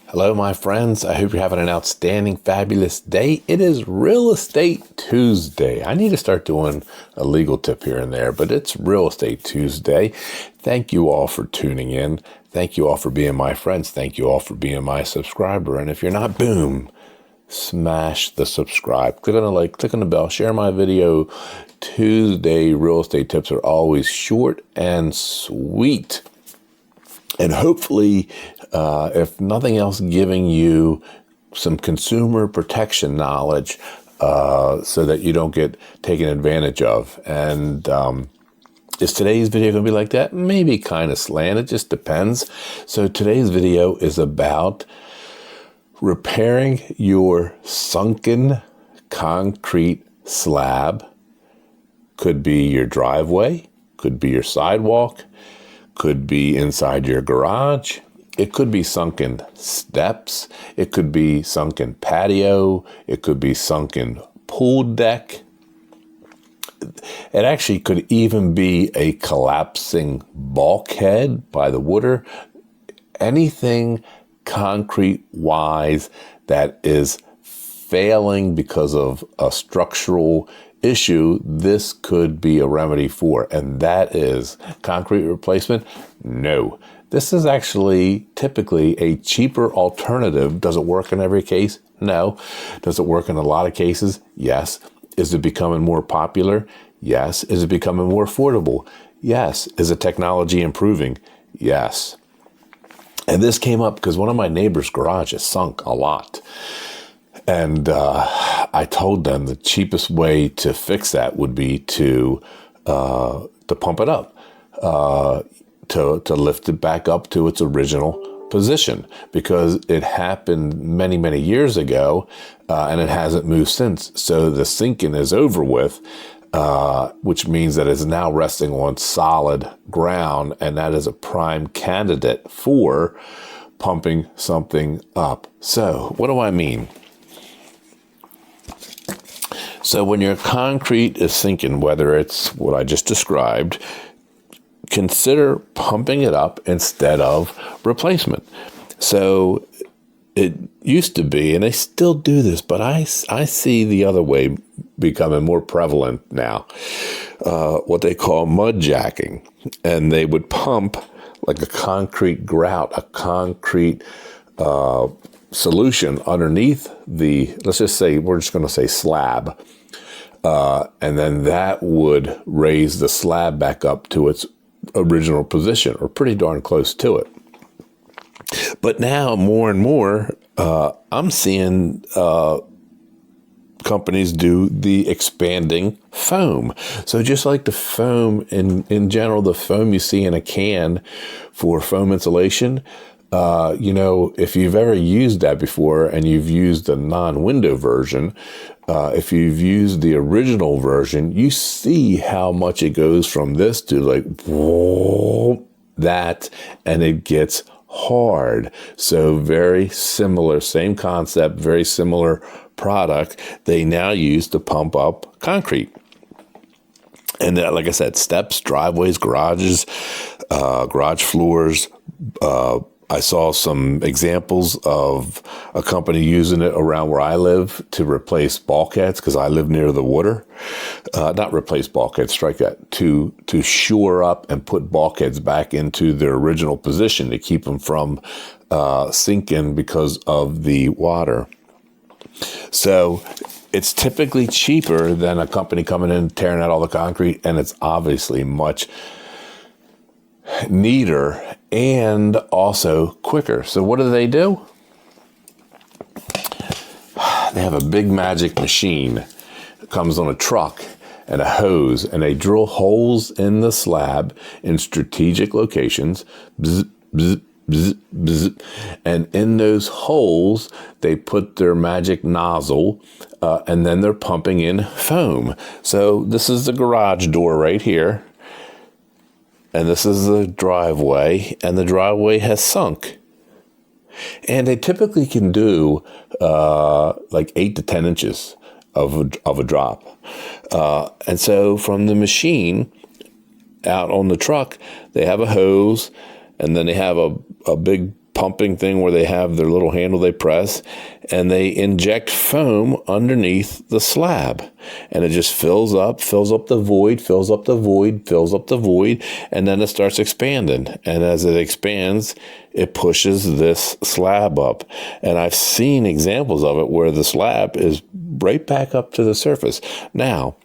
Hello, my friends. I hope you're having an outstanding, fabulous day. It is Real Estate Tuesday. I need to start doing a legal tip here and there, but it's Real Estate Tuesday. Thank you all for tuning in. Thank you all for being my friends. Thank you all for being my subscriber. And if you're not, boom, smash the subscribe. Click on the like, click on the bell, share my video. Tuesday real estate tips are always short and sweet. And hopefully, if nothing else, giving you some consumer protection knowledge so that you don't get taken advantage of. And is today's video going to be like that? Maybe kind of slant. It just depends. So today's video is about repairing your sunken concrete slab. Could be your driveway, could be your sidewalk, could be inside your garage. It could be sunken steps. It could be sunken patio. It could be sunken pool deck. It actually could even be a collapsing bulkhead by the water. Anything concrete-wise that is failing because of a structural issue, this could be a remedy for. And that is concrete replacement? No. This is actually typically a cheaper alternative. Does it work in every case? No. Does it work in a lot of cases? Yes. Is it becoming more popular? Yes. Is it becoming more affordable? Yes. Is the technology improving? Yes. And this came up because one of my neighbor's garages sunk a lot. And I told them the cheapest way to fix that would be to pump it up, to lift it back up to its original position, because it happened many, many years ago, and it hasn't moved since. So the sinking is over with, which means that it's now resting on solid ground, and that is a prime candidate for pumping something up. So what do I mean? So when your concrete is sinking, whether it's what I just described, consider pumping it up instead of replacement. So it used to be, and they still do this, but I see the other way becoming more prevalent now, what they call mud jacking. And they would pump like a concrete grout, a concrete solution underneath the, let's just say, we're just going to say slab. And then that would raise the slab back up to its original position, or pretty darn close to it. But now more and more, I'm seeing companies do the expanding foam. So just like the foam in general, the foam you see in a can for foam insulation, if you've ever used that before and you've used the non-window version, if you've used the original version, you see how much it goes from this to like that, and it gets hard. So very similar, same concept, very similar product they now use to pump up concrete. And like I said, steps, driveways, garages, garage floors. I saw some examples of a company using it around where I live to replace bulkheads, because I live near the water. Not replace bulkheads, strike that, to shore up and put bulkheads back into their original position to keep them from sinking because of the water. So it's typically cheaper than a company coming in and tearing out all the concrete, and it's obviously much neater and also quicker. So what do? They have a big magic machine that comes on a truck and a hose, and they drill holes in the slab in strategic locations. Bzz, bzz, bzz, bzz. And in those holes, they put their magic nozzle, and then they're pumping in foam. So this is the garage door right here. And this is the driveway, and the driveway has sunk. And they typically can do like 8 to 10 inches of a drop. And so from the machine out on the truck, they have a hose, and then they have a big pumping thing where they have their little handle they press, and they inject foam underneath the slab, and it just fills up the void, fills up the void, fills up the void, and then it starts expanding. And as it expands, it pushes this slab up. And I've seen examples of it where the slab is right back up to the surface. Now,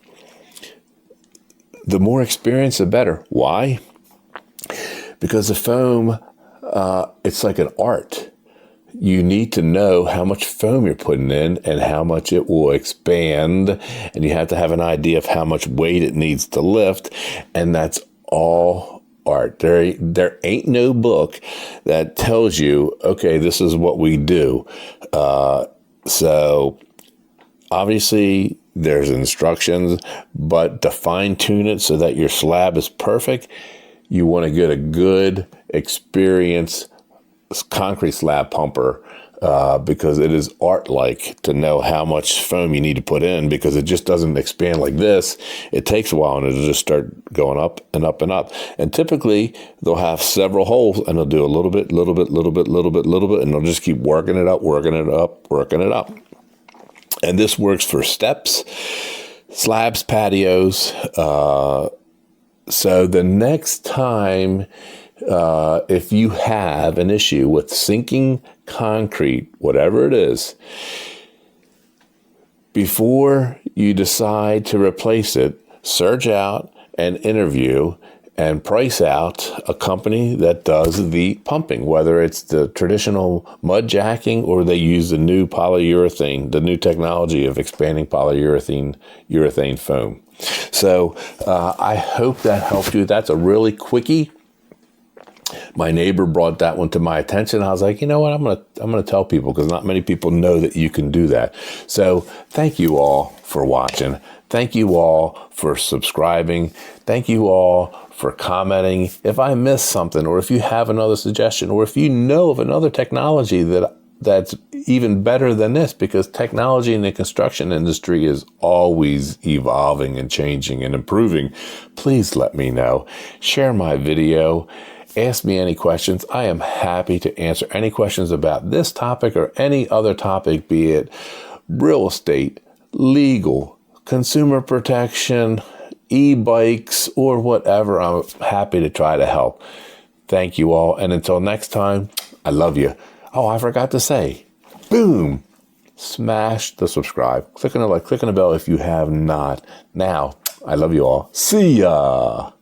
the more experience, the better. Why? Because the foam, it's like an art. You need to know how much foam you're putting in and how much it will expand. And you have to have an idea of how much weight it needs to lift. And that's all art. There ain't no book that tells you, okay, this is what we do. So obviously there's instructions, but to fine tune it so that your slab is perfect, you want to get a good, experienced concrete slab pumper, because it is art-like to know how much foam you need to put in, because it just doesn't expand like this. It takes a while, and it'll just start going up and up and up. And typically, they'll have several holes, and they'll do a little bit, and they'll just keep working it up, working it up. And this works for steps, slabs, patios. So the next time, if you have an issue with sinking concrete, whatever it is, before you decide to replace it, search out and interview and price out a company that does the pumping, whether it's the traditional mud jacking or they use the new polyurethane, the new technology of expanding urethane foam. So I hope that helped you. That's a really quickie. My neighbor brought that one to my attention. I was like, you know what? I'm gonna tell people, because not many people know that you can do that. So thank you all for watching. Thank you all for subscribing. Thank you all for commenting. If I missed something, or if you have another suggestion, or if you know of another technology that's even better than this, because technology in the construction industry is always evolving and changing and improving, please let me know. Share my video. Ask me any questions. I am happy to answer any questions about this topic or any other topic, be it real estate, legal, consumer protection, e-bikes, or whatever. I'm happy to try to help. Thank you all. And until next time, I love you. Oh, I forgot to say, boom, smash the subscribe. Click on the bell if you have not. Now, I love you all. See ya.